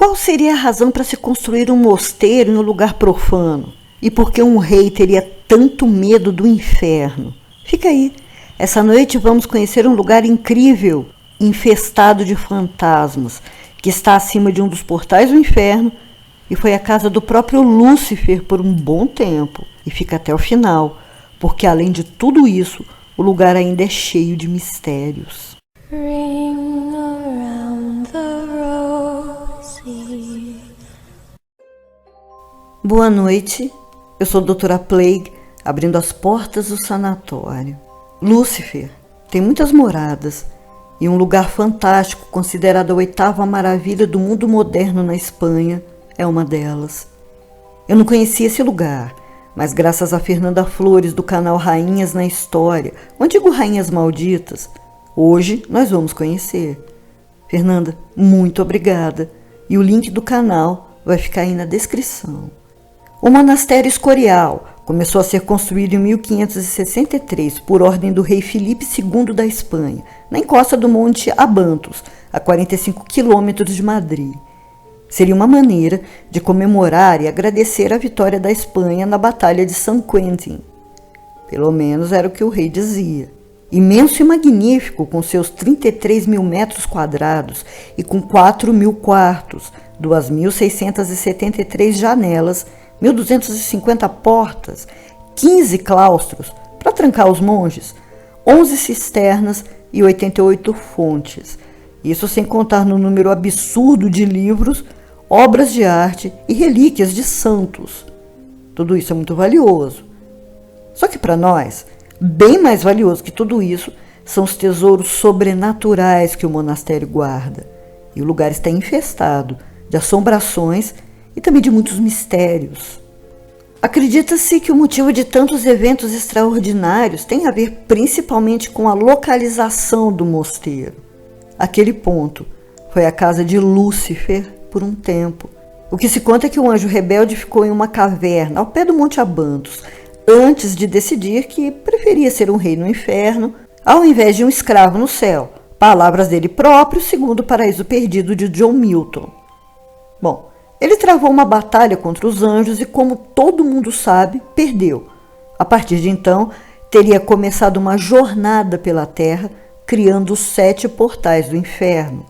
Qual seria a razão para se construir um mosteiro em um lugar profano? E por que um rei teria tanto medo do inferno? Fica aí. Essa noite vamos conhecer um lugar incrível, infestado de fantasmas, que está acima de um dos portais do inferno e foi a casa do próprio Lúcifer por um bom tempo e fica até o final, porque além de tudo isso, o lugar ainda é cheio de mistérios. Ring around the rosy. Boa noite, eu sou a Doutora Plague, abrindo as portas do sanatório. Lúcifer tem muitas moradas e um lugar fantástico, considerado a 8ª maravilha do mundo moderno na Espanha, é uma delas. Eu não conhecia esse lugar, mas graças a Fernanda Flores do canal Rainhas na História, o antigo Rainhas Malditas, hoje nós vamos conhecer. Fernanda, muito obrigada. E o link do canal vai ficar aí na descrição. O monastério Escorial começou a ser construído em 1563 por ordem do rei Filipe II da Espanha, na encosta do Monte Abantos, a 45 quilômetros de Madrid. Seria uma maneira de comemorar e agradecer a vitória da Espanha na Batalha de San Quentin. Pelo menos era o que o rei dizia. Imenso e magnífico, com seus 33 mil metros quadrados e com 4 mil quartos, 2.673 janelas, 1.250 portas, 15 claustros para trancar os monges, 11 cisternas e 88 fontes. Isso sem contar no número absurdo de livros, obras de arte e relíquias de santos. Tudo isso é muito valioso. Só que para nós, bem mais valioso que tudo isso, são os tesouros sobrenaturais que o monastério guarda. E o lugar está infestado de assombrações e também de muitos mistérios. Acredita-se que o motivo de tantos eventos extraordinários tem a ver principalmente com a localização do mosteiro. Aquele ponto foi a casa de Lúcifer por um tempo. O que se conta é que o anjo rebelde ficou em uma caverna ao pé do Monte Abantos, antes de decidir que preferia ser um rei no inferno, ao invés de um escravo no céu. Palavras dele próprio, segundo o Paraíso Perdido de John Milton. Bom, ele travou uma batalha contra os anjos e, como todo mundo sabe, perdeu. A partir de então, teria começado uma jornada pela terra, criando os 7 portais do inferno.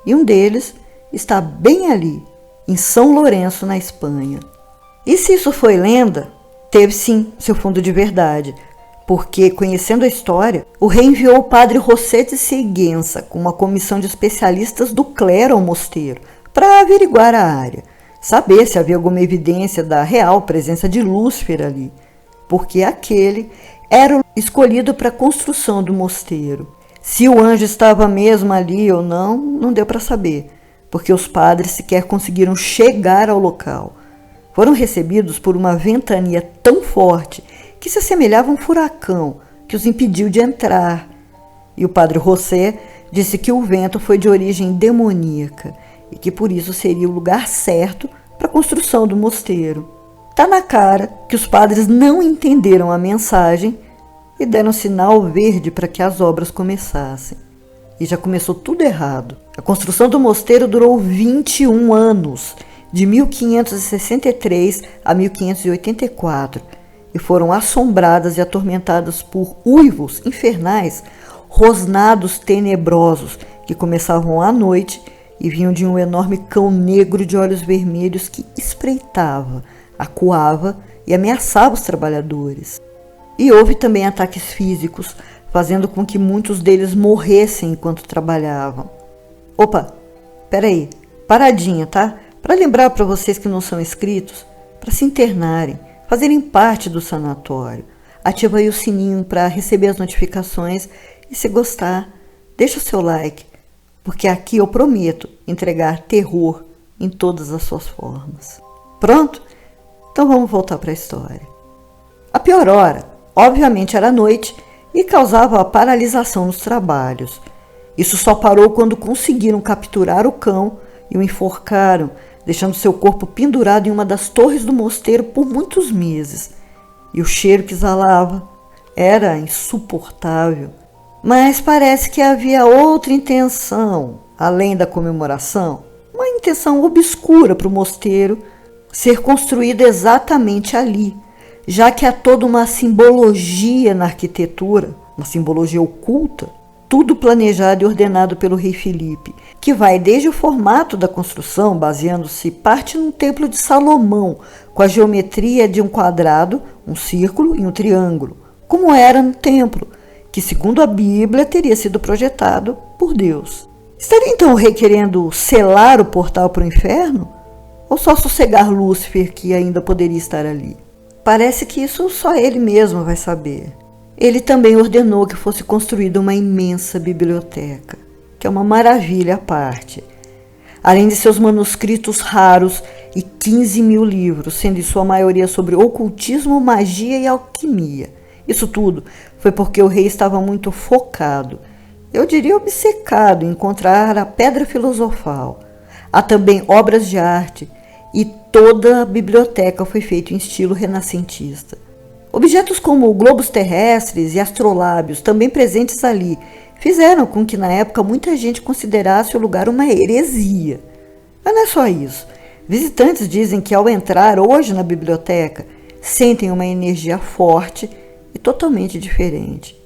E um deles está bem ali, em São Lourenço, na Espanha. E se isso foi lenda, teve sim seu fundo de verdade, porque, conhecendo a história, o rei enviou o padre José de Siguenza com uma comissão de especialistas do clero ao mosteiro para averiguar a área, saber se havia alguma evidência da real presença de Lúcifer ali, porque aquele era o escolhido para a construção do mosteiro. Se o anjo estava mesmo ali ou não, não deu para saber, porque os padres sequer conseguiram chegar ao local. Foram recebidos por uma ventania tão forte que se assemelhava a um furacão que os impediu de entrar. E o padre José disse que o vento foi de origem demoníaca e que por isso seria o lugar certo para a construção do mosteiro. Tá na cara que os padres não entenderam a mensagem e deram sinal verde para que as obras começassem. E já começou tudo errado. A construção do mosteiro durou 21 anos, de 1563 a 1584, e foram assombradas e atormentadas por uivos infernais, rosnados tenebrosos, que começavam à noite e vinham de um enorme cão negro de olhos vermelhos que espreitava, acuava e ameaçava os trabalhadores. E houve também ataques físicos, fazendo com que muitos deles morressem enquanto trabalhavam. Opa, peraí, paradinha, tá? Para lembrar para vocês que não são inscritos, para se internarem, fazerem parte do sanatório. Ativa aí o sininho para receber as notificações e, se gostar, deixa o seu like, porque aqui eu prometo entregar terror em todas as suas formas. Pronto? Então vamos voltar para a história. A pior hora, obviamente, era a noite e causava a paralisação nos trabalhos. Isso só parou quando conseguiram capturar o cão e o enforcaram, deixando seu corpo pendurado em uma das torres do mosteiro por muitos meses. E o cheiro que exalava era insuportável. Mas parece que havia outra intenção, além da comemoração, uma intenção obscura para o mosteiro ser construído exatamente ali, já que há toda uma simbologia na arquitetura, uma simbologia oculta, tudo planejado e ordenado pelo rei Filipe, que vai desde o formato da construção, baseando-se parte num templo de Salomão, com a geometria de um quadrado, um círculo e um triângulo, como era no templo, que segundo a Bíblia teria sido projetado por Deus. Estaria então o rei querendo selar o portal para o inferno? Ou só sossegar Lúcifer, que ainda poderia estar ali? Parece que isso só ele mesmo vai saber. Ele também ordenou que fosse construída uma imensa biblioteca, que é uma maravilha à parte. Além de seus manuscritos raros e 15 mil livros, sendo em sua maioria sobre ocultismo, magia e alquimia. Isso tudo foi porque o rei estava muito focado, eu diria obcecado, em encontrar a pedra filosofal. Há também obras de arte e toda a biblioteca foi feita em estilo renascentista. Objetos como globos terrestres e astrolábios, também presentes ali, fizeram com que na época muita gente considerasse o lugar uma heresia. Mas não é só isso. Visitantes dizem que ao entrar hoje na biblioteca, sentem uma energia forte e totalmente diferente.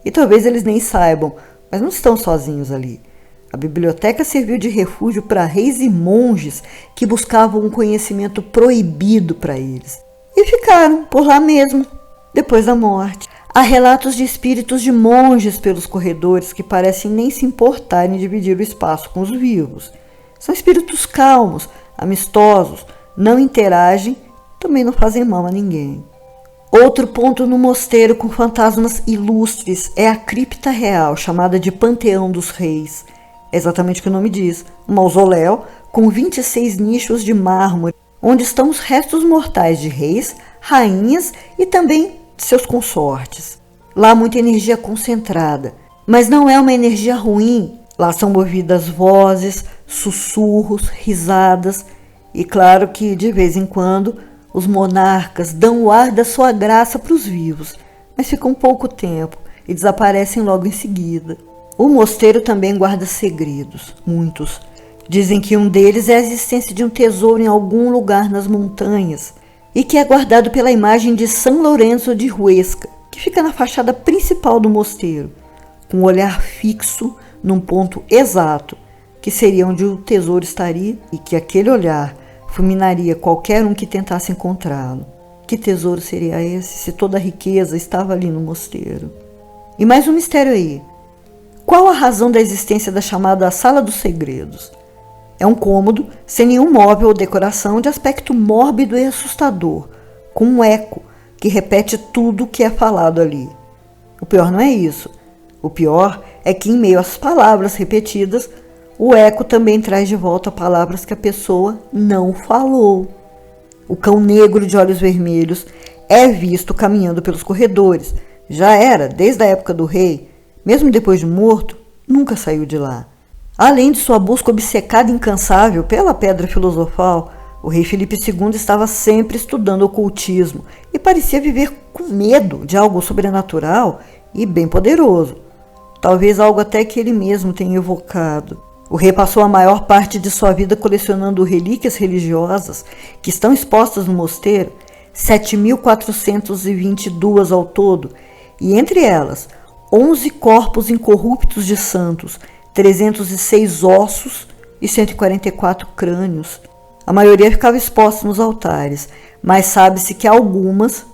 E talvez eles nem saibam, mas não estão sozinhos ali. A biblioteca serviu de refúgio para reis e monges que buscavam um conhecimento proibido para eles. E ficaram por lá mesmo, depois da morte. Há relatos de espíritos de monges pelos corredores que parecem nem se importarem em dividir o espaço com os vivos. São espíritos calmos, amistosos, não interagem, também não fazem mal a ninguém. Outro ponto no mosteiro com fantasmas ilustres é a cripta real, chamada de Panteão dos Reis. É exatamente o que o nome diz, um mausoléu com 26 nichos de mármore, onde estão os restos mortais de reis, rainhas e também seus consortes. Lá há muita energia concentrada, mas não é uma energia ruim. Lá são ouvidas vozes, sussurros, risadas e claro que de vez em quando os monarcas dão o ar da sua graça para os vivos, mas ficam pouco tempo e desaparecem logo em seguida. O mosteiro também guarda segredos, muitos. Dizem que um deles é a existência de um tesouro em algum lugar nas montanhas e que é guardado pela imagem de São Lourenço de Huesca, que fica na fachada principal do mosteiro, com um olhar fixo num ponto exato, que seria onde o tesouro estaria e que aquele olhar fulminaria qualquer um que tentasse encontrá-lo. Que tesouro seria esse se toda a riqueza estava ali no mosteiro? E mais um mistério aí. Qual a razão da existência da chamada Sala dos Segredos? É um cômodo sem nenhum móvel ou decoração, de aspecto mórbido e assustador, com um eco que repete tudo o que é falado ali. O pior não é isso. O pior é que, em meio às palavras repetidas, o eco também traz de volta palavras que a pessoa não falou. O cão negro de olhos vermelhos é visto caminhando pelos corredores. Já era desde a época do rei, mesmo depois de morto, nunca saiu de lá. Além de sua busca obcecada e incansável pela pedra filosofal, o rei Filipe II estava sempre estudando ocultismo e parecia viver com medo de algo sobrenatural e bem poderoso. Talvez algo até que ele mesmo tenha evocado. O rei passou a maior parte de sua vida colecionando relíquias religiosas que estão expostas no mosteiro, 7.422 ao todo, e entre elas, 11 corpos incorruptos de santos, 306 ossos e 144 crânios. A maioria ficava exposta nos altares, mas sabe-se que algumas,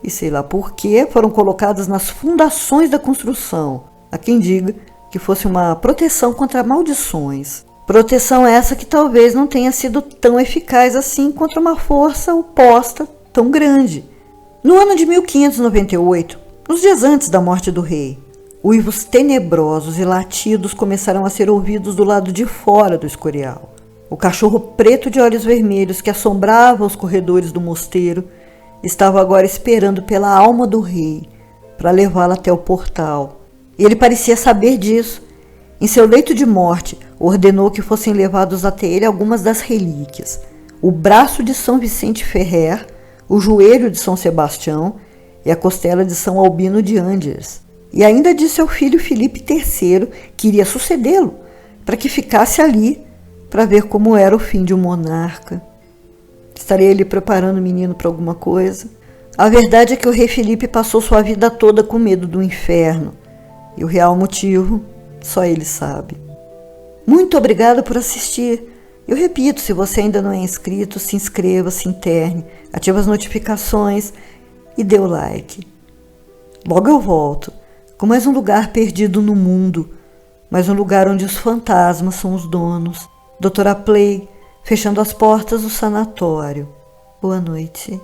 e sei lá porquê, foram colocadas nas fundações da construção. Há quem diga que fosse uma proteção contra maldições. Proteção essa que talvez não tenha sido tão eficaz assim contra uma força oposta tão grande. No ano de 1598, nos dias antes da morte do rei, uivos tenebrosos e latidos começaram a ser ouvidos do lado de fora do Escorial. O cachorro preto de olhos vermelhos que assombrava os corredores do mosteiro estava agora esperando pela alma do rei para levá-la até o portal. E ele parecia saber disso. Em seu leito de morte, ordenou que fossem levados até ele algumas das relíquias: o braço de São Vicente Ferrer, o joelho de São Sebastião e a costela de São Albino de Angers. E ainda disse ao filho Filipe III que iria sucedê-lo, para que ficasse ali, para ver como era o fim de um monarca. Estaria ele preparando o menino para alguma coisa? A verdade é que o rei Felipe passou sua vida toda com medo do inferno. E o real motivo, só ele sabe. Muito obrigada por assistir. Eu repito, se você ainda não é inscrito, se inscreva, se interne, ative as notificações e dê o like. Logo eu volto com mais um lugar perdido no mundo, mais um lugar onde os fantasmas são os donos. Doutora Play, fechando as portas do sanatório. Boa noite.